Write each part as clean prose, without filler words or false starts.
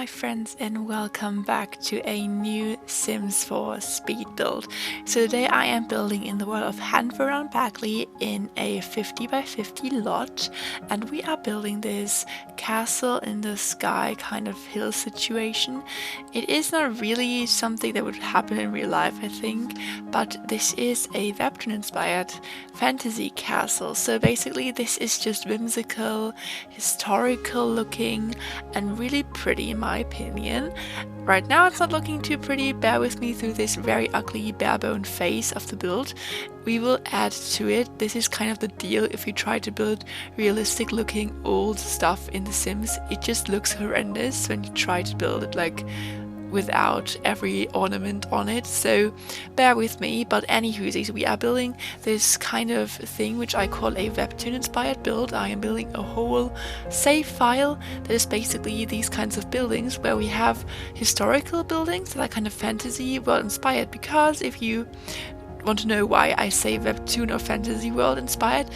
my friends, and welcome back to a new Sims 4 speed build. So today I am building in the world of Hanford Bagley in a 50 by 50 lot, and we are building this castle in the sky kind of hill situation. It is not really something that would happen in real life, I think, but this is a Webtoon inspired fantasy castle. So basically this is just whimsical, historical looking, and really pretty in my opinion. Right now it's not looking too pretty, bear with me through this very ugly barebone phase of the build. We will add to it. This is kind of the deal if you try to build realistic looking old stuff in The Sims. It just looks horrendous when you try to build it like without every ornament on it, so bear with me. But anywho, we are building this kind of thing which I call a Webtoon inspired build. I am building a whole save file that is basically these kinds of buildings where we have historical buildings that are kind of fantasy world inspired, because if you want to know why I say Webtoon or fantasy world inspired,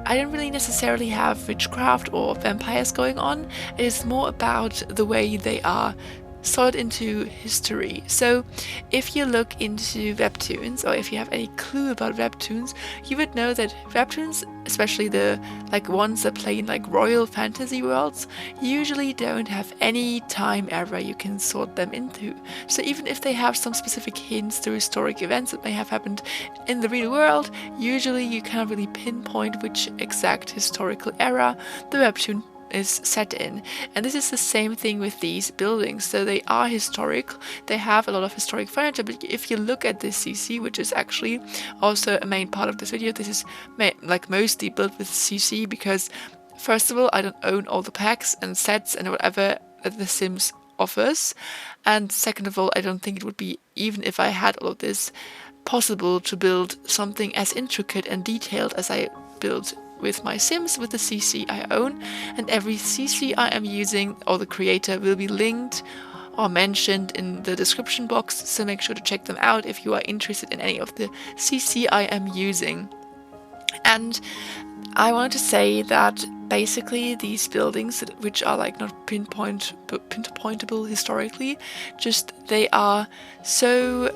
I don't really necessarily have witchcraft or vampires going on. It is more about the way they are sort into history. So if you look into Webtoons, or if you have any clue about Webtoons, you would know that Webtoons, especially the ones that play in royal fantasy worlds, usually don't have any time era you can sort them into. So even if they have some specific hints to historic events that may have happened in the real world, usually you can't really pinpoint which exact historical era the Webtoon is set in. And this is the same thing with these buildings. So they are historic, they have a lot of historic furniture, but if you look at this CC, which is actually also a main part of this video, this is mostly built with CC because first of all, I don't own all the packs and sets and whatever that The Sims offers, and second of all, I don't think it would be, even if I had all of this, possible to build something as intricate and detailed as I built with my Sims with the CC I own. And every CC I am using, or the creator, will be linked or mentioned in the description box, so make sure to check them out if you are interested in any of the CC I am using. And I want to say that basically these buildings, which are not pinpointable historically, just they are so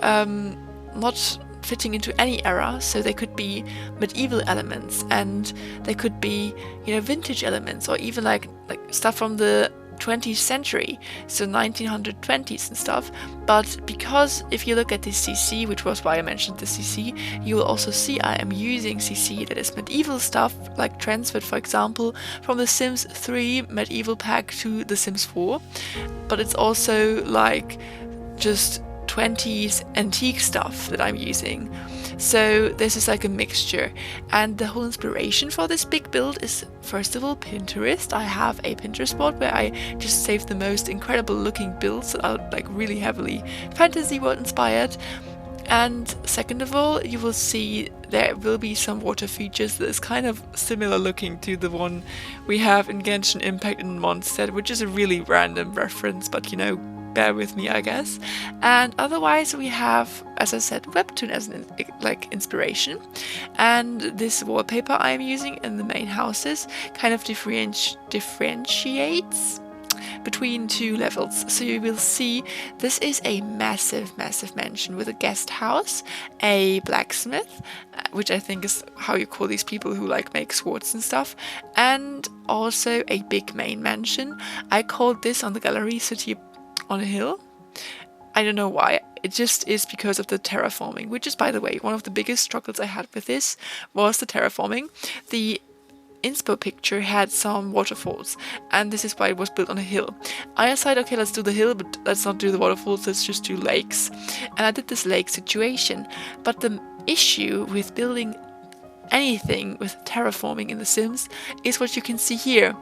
not fitting into any era. So they could be medieval elements, and they could be vintage elements, or even like stuff from the 20th century, so 1920s and stuff. But because if you look at this CC, which was why I mentioned the CC, you will also see I am using CC that is medieval stuff, transferred, for example, from the Sims 3 medieval pack to the Sims 4, but it's also just 20s antique stuff that I'm using. So this is a mixture, and the whole inspiration for this big build is first of all Pinterest. I have a Pinterest board where I just save the most incredible looking builds that are really heavily fantasy world inspired. And second of all, you will see there will be some water features that is kind of similar looking to the one we have in Genshin Impact in Mondstadt, which is a really random reference, but bear with me, I guess. And otherwise we have, as I said, Webtoon as an inspiration, and this wallpaper I am using in the main houses kind of differentiates between two levels. So you will see this is a massive mansion with a guest house, a blacksmith, which I think is how you call these people who make swords and stuff, and also a big main mansion. I called this on the gallery City on a Hill. I don't know why, it just is because of the terraforming, which is, by the way, one of the biggest struggles I had with this was the terraforming. The inspo picture had some waterfalls, and this is why it was built on a hill. I decided, okay, let's do the hill, but let's not do the waterfalls, let's just do lakes. And I did this lake situation, but the issue with building anything with terraforming in The Sims is what you can see here.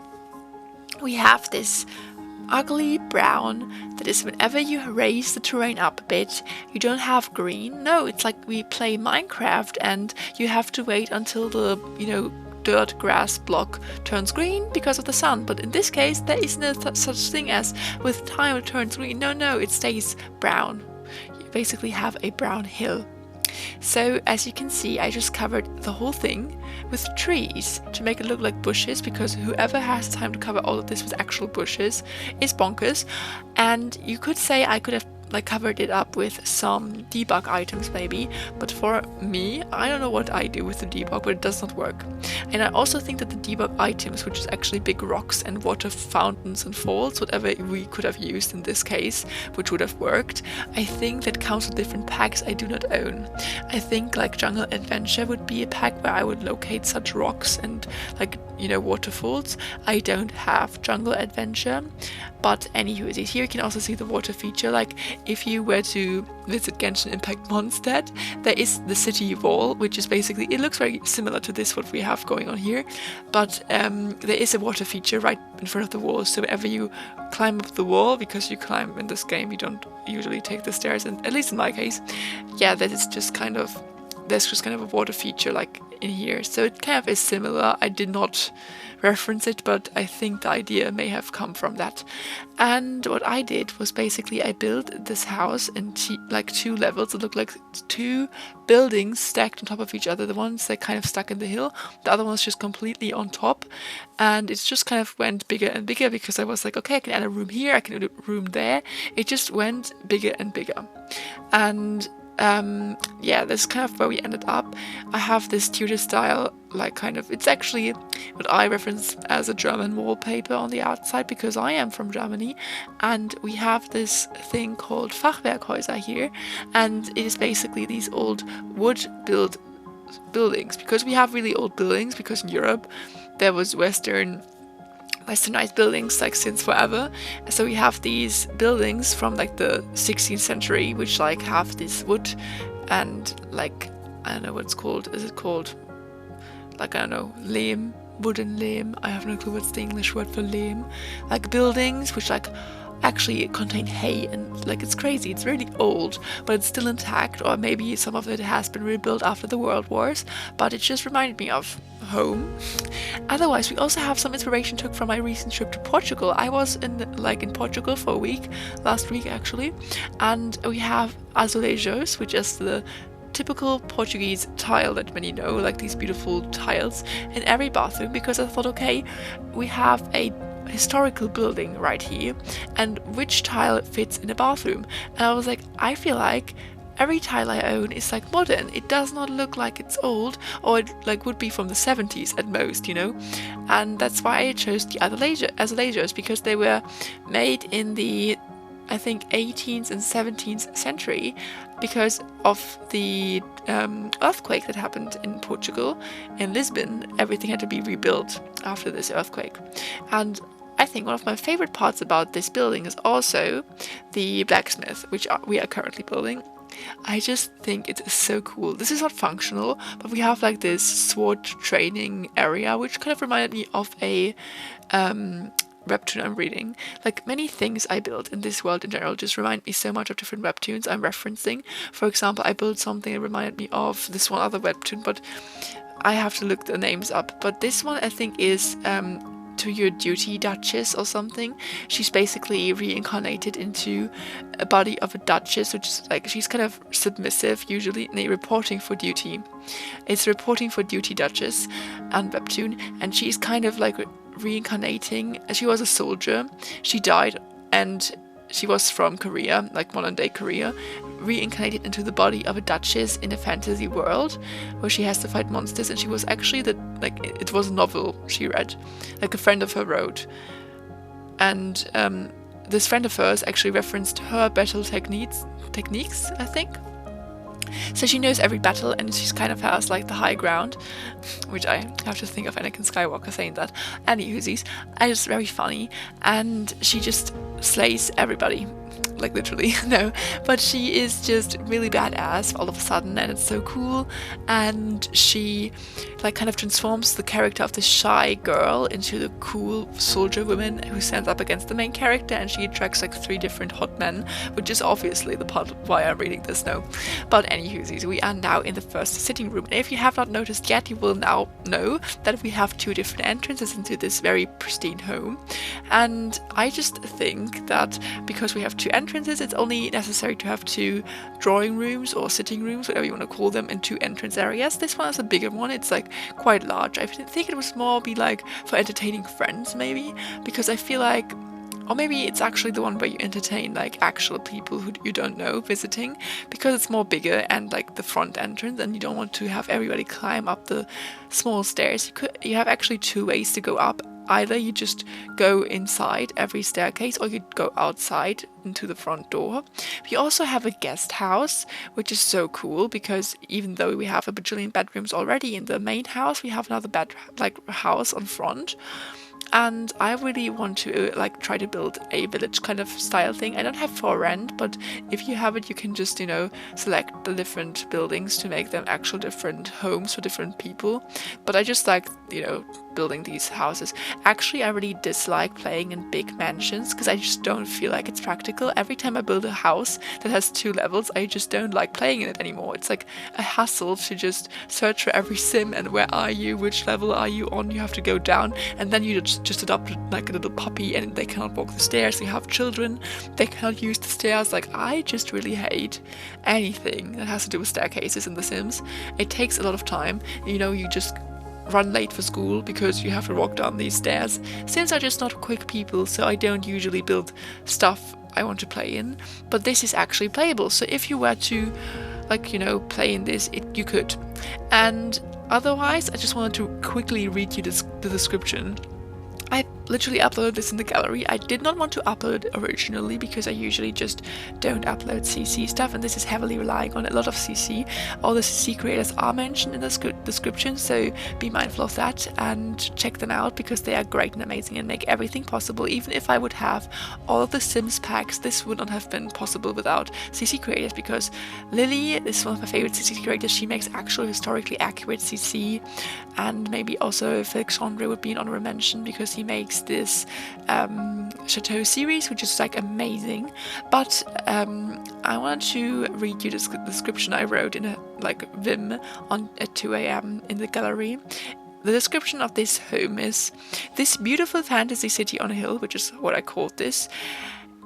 We have this ugly brown that is, whenever you raise the terrain up a bit, you don't have green. No, it's like we play Minecraft and you have to wait until the dirt grass block turns green because of the sun. But in this case there is no such thing as with time it turns green. No, it stays brown. You basically have a brown hill. So as you can see, I just covered the whole thing with trees to make it look like bushes, because whoever has time to cover all of this with actual bushes is bonkers. And you could say I could have like covered it up with some debug items maybe, but for me, I don't know what I do with the debug, but it does not work. And I also think that the debug items, which is actually big rocks and water fountains and falls, whatever we could have used in this case, which would have worked, I think that counts with different packs I do not own. I think like Jungle Adventure would be a pack where I would locate such rocks and like, you know, waterfalls. I don't have Jungle Adventure, but anywho, here you can also see the water feature. Like if you were to visit Genshin Impact Mondstadt, there is the city wall, which is basically, it looks very similar to this what we have going on here, but there is a water feature right in front of the wall. So whenever you climb up the wall, because you climb in this game, you don't usually take the stairs, and at least in my case, yeah, that is just kind of, there's just kind of a water feature like in here. So it kind of is similar. I did not reference it, but I think the idea may have come from that. And what I did was basically I built this house in like 2 levels. It looked like 2 buildings stacked on top of each other. The ones that kind of stuck in the hill, the other one's just completely on top. And it just kind of went bigger and bigger because I was like, okay, I can add a room here, I can add a room there. It just went bigger and bigger. And yeah, that's kind of where we ended up. I have this Tudor style, like kind of, it's actually what I reference as a German wallpaper on the outside, because I am from Germany, and we have this thing called Fachwerkhäuser here, and it is basically these old wood buildings, because we have really old buildings, because in Europe there was westernized buildings like since forever. So we have these buildings from like the 16th century which like have this wood and like, I don't know what it's called. Is it called like, I don't know, lehm, wooden lehm? I have no clue what's the English word for lehm. Like buildings which like actually contain hay, and like it's crazy, it's really old, but it's still intact, or maybe some of it has been rebuilt after the World Wars, but it just reminded me of home. Otherwise, we also have some inspiration took from my recent trip to Portugal. I was in Portugal for a week, last week actually, and we have azulejos, which is the typical Portuguese tile that many know, like these beautiful tiles in every bathroom, because I thought, okay, we have a historical building right here, and which tile fits in a bathroom? And I was like, I feel like every tile I own is like modern. It does not look like it's old, or it like would be from the 70s at most, you know. And that's why I chose the azulejos, because they were made in the, I think, 18th and 17th century, because of the earthquake that happened in Portugal, in Lisbon. Everything had to be rebuilt after this earthquake. And I think one of my favorite parts about this building is also the blacksmith, which we are currently building. I just think it is so cool. This is not functional, but we have like this sword training area, which kind of reminded me of a webtoon I'm reading. Like many things I build in this world in general just remind me so much of different webtoons I'm referencing. For example, I built something that reminded me of this one other webtoon, but I have to look the names up. But this one I think is To Your Duty Duchess or something. She's basically reincarnated into a body of a duchess, which is like, she's kind of submissive usually, and reporting for duty. It's Reporting for Duty Duchess and webtoon, and she's kind of like reincarnating. She was a soldier, she died, and she was from Korea, like modern day Korea, reincarnated into the body of a duchess in a fantasy world where she has to fight monsters. And she was actually it was a novel she read, like a friend of her wrote, and this friend of hers actually referenced her battle techniques, I think. So she knows every battle, and she kind of has like the high ground, which I have to think of Anakin Skywalker saying that. Anywhoosies, and it's very funny, and she just slays everybody, like literally. No, but she is just really badass all of a sudden, and it's so cool. And she like kind of transforms the character of the shy girl into the cool soldier woman who stands up against the main character, and she attracts like 3 different hot men, which is obviously the part of why I'm reading this now. But anywhoosies, we are now in the first sitting room, and if you have not noticed yet, you will now know that we have 2 different entrances into this very pristine home. And I just think that because we have 2 entrances, entrances, it's only necessary to have 2 drawing rooms or sitting rooms, whatever you want to call them, and 2 entrance areas. This one is a bigger one. It's like quite large. I think it was more be like for entertaining friends maybe, because I feel like, or maybe it's actually the one where you entertain like actual people who you don't know visiting, because it's more bigger and like the front entrance, and you don't want to have everybody climb up the small stairs. You have actually 2 ways to go up. Either you just go inside every staircase, or you go outside into the front door. We also have a guest house, which is so cool, because even though we have a bajillion bedrooms already in the main house, we have another house on front. And I really want to like try to build a village kind of style thing. I don't have for rent, but if you have it, you can just, you know, select the different buildings to make them actual different homes for different people. But I just like, you know, building these houses. Actually, I really dislike playing in big mansions because I just don't feel like it's practical. Every time I build a house that has 2 levels, I just don't like playing in it anymore. It's like a hassle to just search for every sim and where are you, which level are you on, you have to go down, and then you just adopt like a little puppy and they cannot walk the stairs. You have children, they cannot use the stairs. Like, I just really hate anything that has to do with staircases in The Sims. It takes a lot of time. You know, you just run late for school because you have to walk down these stairs. Sims are just not quick people, so I don't usually build stuff I want to play in, but this is actually playable. So if you were to, like, you know, play in this, you could. And otherwise, I just wanted to quickly read you the description. I literally uploaded this in the gallery. I did not want to upload it originally because I usually just don't upload CC stuff, and this is heavily relying on a lot of CC. All the CC creators are mentioned in the description, so be mindful of that and check them out because they are great and amazing and make everything possible. Even if I would have all of the Sims packs, this would not have been possible without CC creators, because Lily is one of my favorite CC creators. She makes actual historically accurate CC, and maybe also Felix Andre would be an honorable mention because he makes this Chateau series, which is like amazing. But I wanted to read you the description I wrote in a like Vim at 2 a.m. in the gallery. The description of this home is: this beautiful fantasy city on a hill, which is what I called this,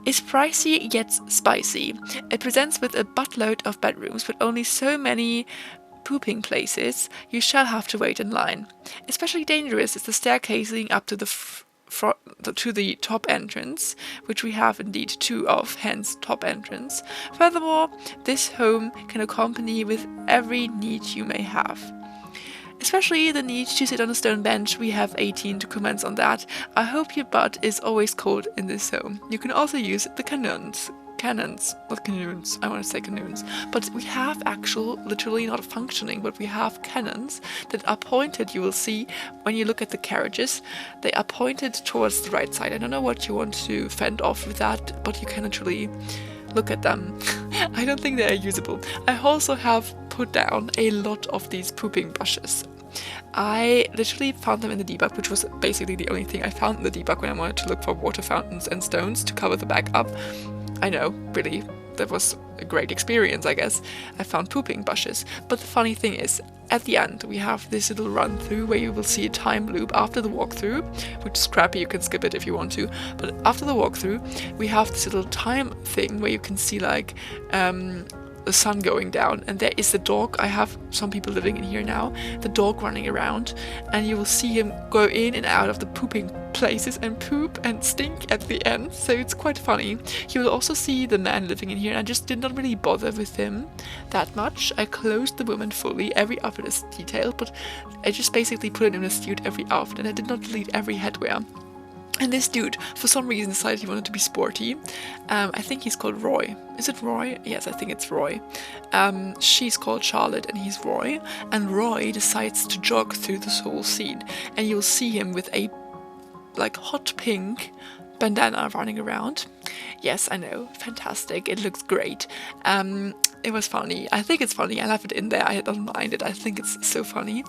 is pricey yet spicy. It presents with a buttload of bedrooms, but only so many pooping places, you shall have to wait in line. Especially dangerous is the staircasing up to the top entrance, which we have indeed 2 of, hence top entrance. Furthermore, this home can accompany with every need you may have. Especially the need to sit on a stone bench. We have 18 to comments on that. I hope your butt is always cold in this home. You can also use the cannons, not canoons, I want to say canoons, but we have actual, literally not functioning, but we have cannons that are pointed. You will see when you look at the carriages, they are pointed towards the right side. I don't know what you want to fend off with that, but you can literally look at them. I don't think they are usable. I also have put down a lot of these pooping brushes. I literally found them in the debug, which was basically the only thing I found in the debug when I wanted to look for water fountains and stones to cover the back up. I know, really, that was a great experience, I guess. I found pooping brushes. But the funny thing is, at the end, we have this little run through where you will see a time loop after the walkthrough, which is crappy, you can skip it if you want to. But after the walkthrough, we have this little time thing where you can see like the sun going down, and there is the dog. I have some people living in here now, the dog running around, and you will see him go in and out of the pooping places and poop and stink at the end, so it's quite funny. You will also see the man living in here, and I just did not really bother with him that much. I closed the woman fully, every outfit is detailed, but I just basically put it in a suit every outfit, and I did not delete every headwear. And this dude, for some reason, decided he wanted to be sporty. I think he's called Roy. Is it Roy? Yes, I think it's Roy. She's called Charlotte and he's Roy. And Roy decides to jog through this whole scene. And you'll see him with a like hot pink bandana running around. Yes, I know, fantastic. It looks great. It was funny. I think it's funny. I left it in there. I don't mind it. I think it's so funny.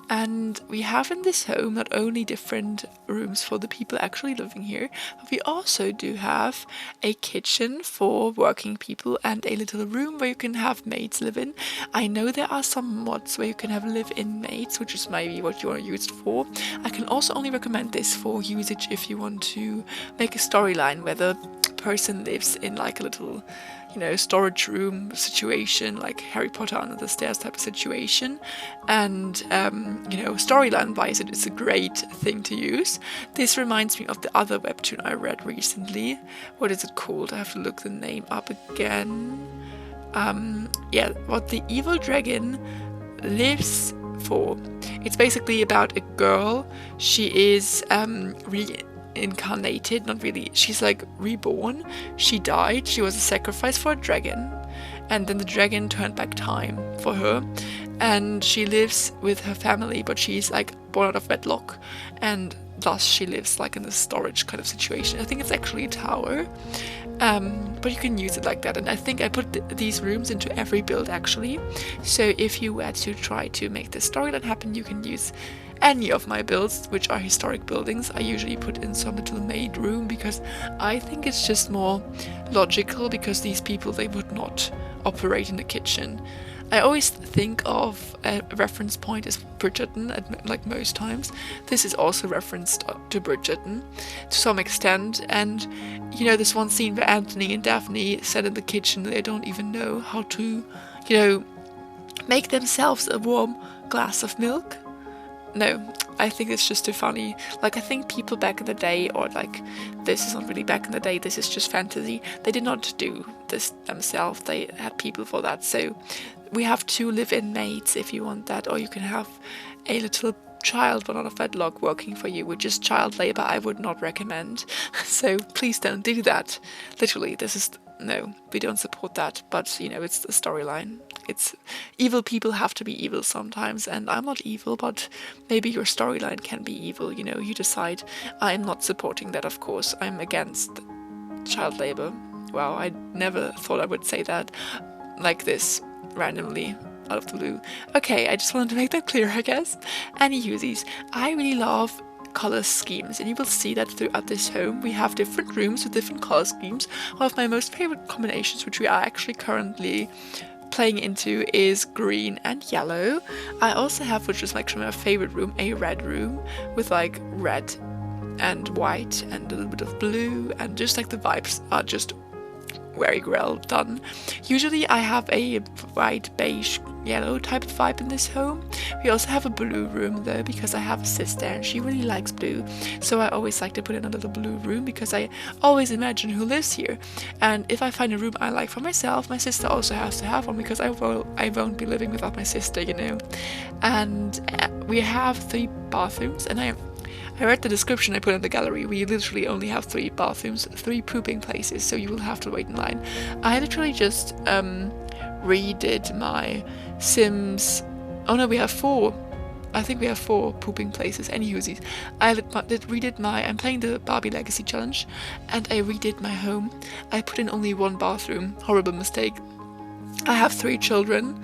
And we have in this home not only different rooms for the people actually living here, but we also do have a kitchen for working people and a little room where you can have maids live in. I know there are some mods where you can have live-in maids, which is maybe what you want to use it for. I can also only recommend this for usage if you want to make a storyline where the person lives in like a little, storage room situation, like Harry Potter under the stairs type of situation. And, storyline-wise, it's a great thing to use. This reminds me of the other webtoon I read recently. What is it called? I have to look the name up again. What the Evil Dragon Lives For. It's basically about a girl. She is reincarnated, not really, she's like reborn. She died, she was a sacrifice for a dragon, and then the dragon turned back time for her, and she lives with her family, but she's like born out of wedlock, and thus she lives like in a storage kind of situation. I think it's actually a tower, but you can use it like that. And I think I put these rooms into every build actually, so if you were to try to make this storyline happen, you can use any of my builds, which are historic buildings. I usually put in some little maid room because I think it's just more logical, because these people, they would not operate in the kitchen. I always think of a reference point as Bridgerton, like most times. This is also referenced to Bridgerton to some extent, and this one scene where Anthony and Daphne sat in the kitchen, they don't even know how to, make themselves a warm glass of milk. No, I think it's just too funny. Like, I think people back in the day, or like, this is not really back in the day, this is just fantasy, they did not do this themselves, they had people for that. So we have 2 live-in maids if you want that, or you can have a little child born out of wedlock working for you, which is child labor. I would not recommend. So please don't do that. Literally, no, we don't support that, but it's the storyline. It's evil people have to be evil sometimes, and I'm not evil, but maybe your storyline can be evil, you decide. I'm not supporting that, of course. I'm against child labor. Wow, I never thought I would say that like this randomly out of the blue. Okay, I just wanted to make that clear, I guess. Anywhoosies, I really love color schemes, and you will see that throughout this home we have different rooms with different color schemes. One of my most favorite combinations, which we are actually currently playing into, is green and yellow. I also have, which is actually my favorite room, a red room with like red and white and a little bit of blue, and just like the vibes are just very well done. Usually I have a white, beige, yellow type of vibe in this home. We also have a blue room though, because I have a sister and she really likes blue, so I always like to put in a little blue room because I always imagine who lives here. And if I find a room I like for myself, my sister also has to have one, because I won't be living without my sister, And we have 3 bathrooms, and I read the description I put in the gallery. We literally only have 3 bathrooms, 3 pooping places, so you will have to wait in line. I literally just redid my Sims. Oh no, we have 4. I think we have 4 pooping places. Anywhoosies, I'm playing the Barbie Legacy Challenge, and I redid my home. I put in only 1 bathroom. Horrible mistake. I have 3 children,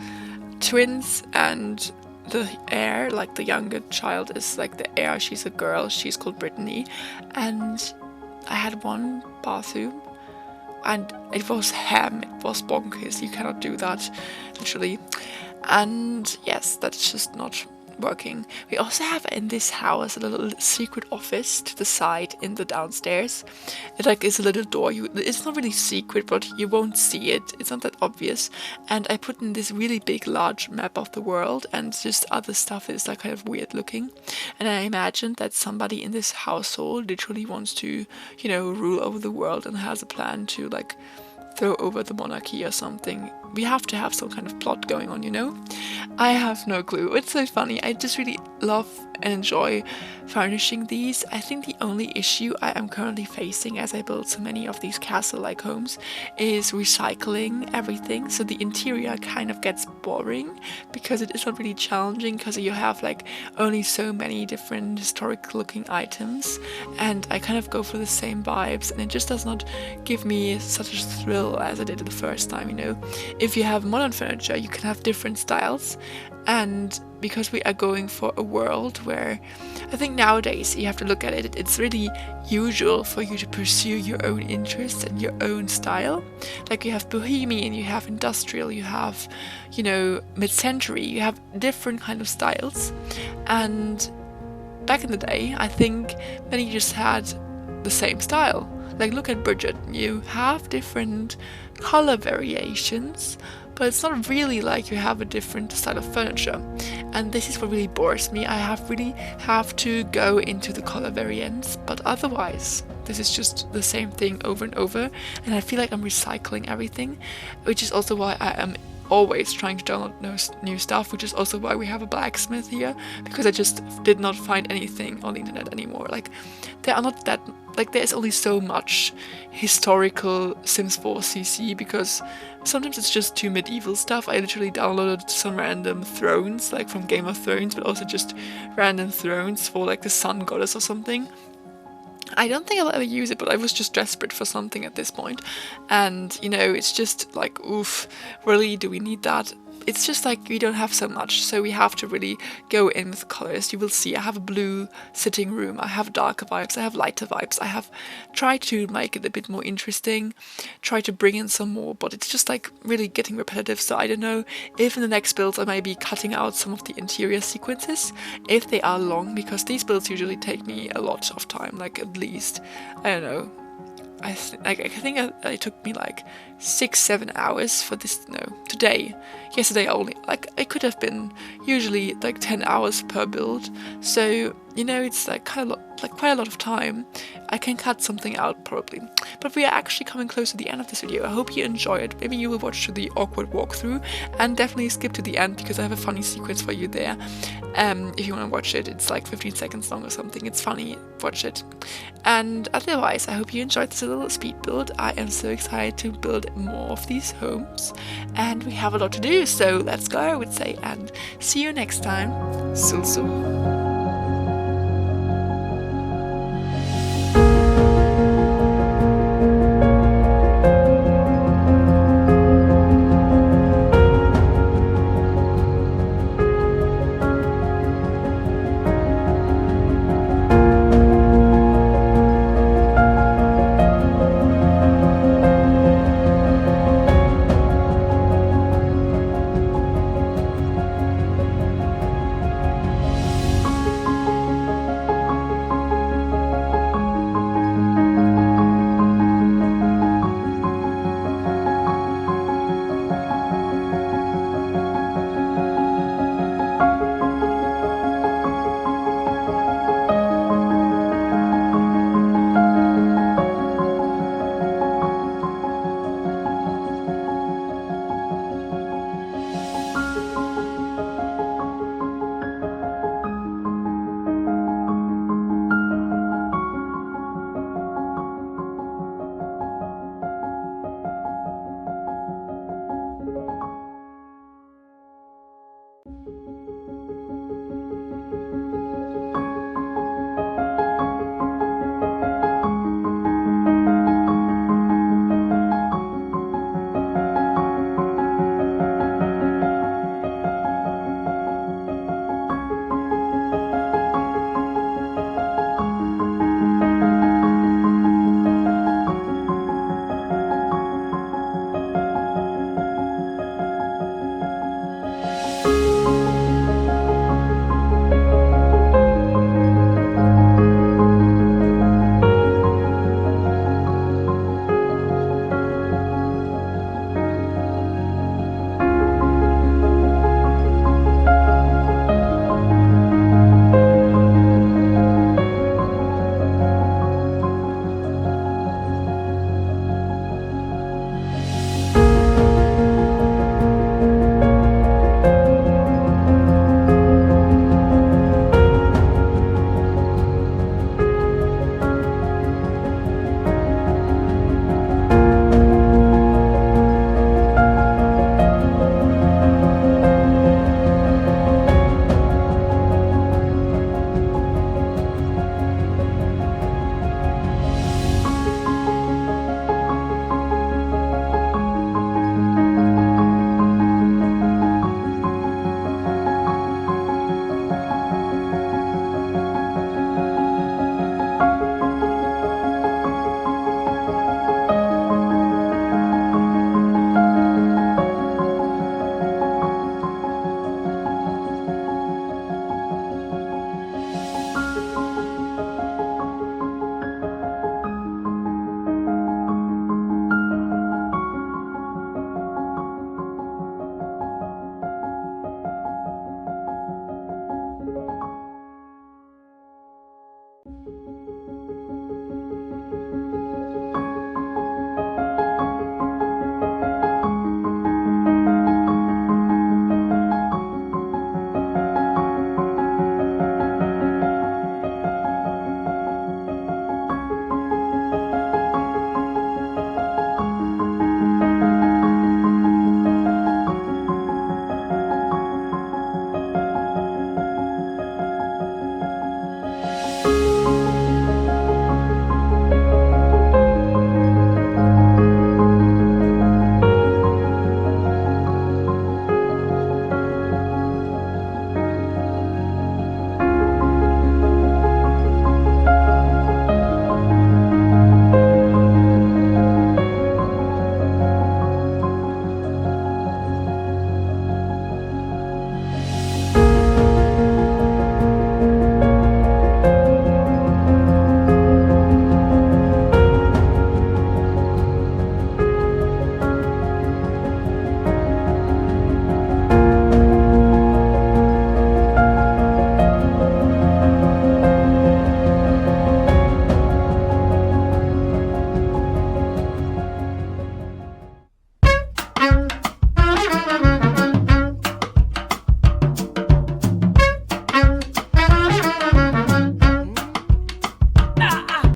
twins, and the heir, like the younger child is like the heir. She's a girl, she's called Brittany, and I had 1 bathroom, and it was it was bonkers. You cannot do that, literally. And yes, that's just not working. We also have in this house a little secret office to the side in the downstairs. It like is a little door. It's not really secret, but you won't see it. It's not that obvious. And I put in this really big, large map of the world, and just other stuff is like kind of weird looking. And I imagined that somebody in this household literally wants to, rule over the world and has a plan to like throw over the monarchy or something. We have to have some kind of plot going on, I have no clue. It's so funny. I just really love and enjoy furnishing these. I think the only issue I am currently facing as I build so many of these castle-like homes is recycling everything. So the interior kind of gets boring because it is not really challenging, because you have like only so many different historic looking items, and I kind of go for the same vibes, and it just does not give me such a thrill as I did the first time, If you have modern furniture, you can have different styles, and because we are going for a world where I think nowadays you have to look at it, it's really usual for you to pursue your own interests and your own style. Like you have bohemian, you have industrial, you have, mid-century, you have different kind of styles. And back in the day, I think many just had the same style. Like, look at Bridget. You have different color variations, but it's not really like you have a different style of furniture. And this is what really bores me. I really have to go into the color variants, but otherwise this is just the same thing over and over, and I feel like I'm recycling everything, which is also why I am always trying to download new stuff, which is also why we have a Blacksmith here, because I just did not find anything on the internet anymore. Like, there are not that, like, there's only so much historical Sims 4 CC, because sometimes it's just too medieval stuff. I literally downloaded some random thrones, like from Game of Thrones, but also just random thrones for like the sun goddess or something. I don't think I'll ever use it, but I was just desperate for something at this point. And, you know, it's just like, oof, really, do we need that? It's just like we don't have so much, so we have to really go in with colors. You will see I have a blue sitting room, I have darker vibes, I have lighter vibes. I have tried to make it a bit more interesting, try to bring in some more, but it's just like really getting repetitive. So I don't know if in the next builds I may be cutting out some of the interior sequences if they are long, because these builds usually take me a lot of time, like at least, I don't know, I think it took me like 6-7 hours for this. No, today, yesterday only, like it could have been usually like 10 hours per build. So, you know, it's like quite a lot of time. I can cut something out probably, but we are actually coming close to the end of this video. I hope you enjoy it. Maybe you will watch the awkward walkthrough and definitely skip to the end, because I have a funny sequence for you there. If you want to watch it, it's like 15 seconds long or something. It's funny, watch it. And otherwise, I hope you enjoyed this little speed build. I am so excited to build more of these homes, and we have a lot to do, so let's go, I would say, and see you next time. SulSul.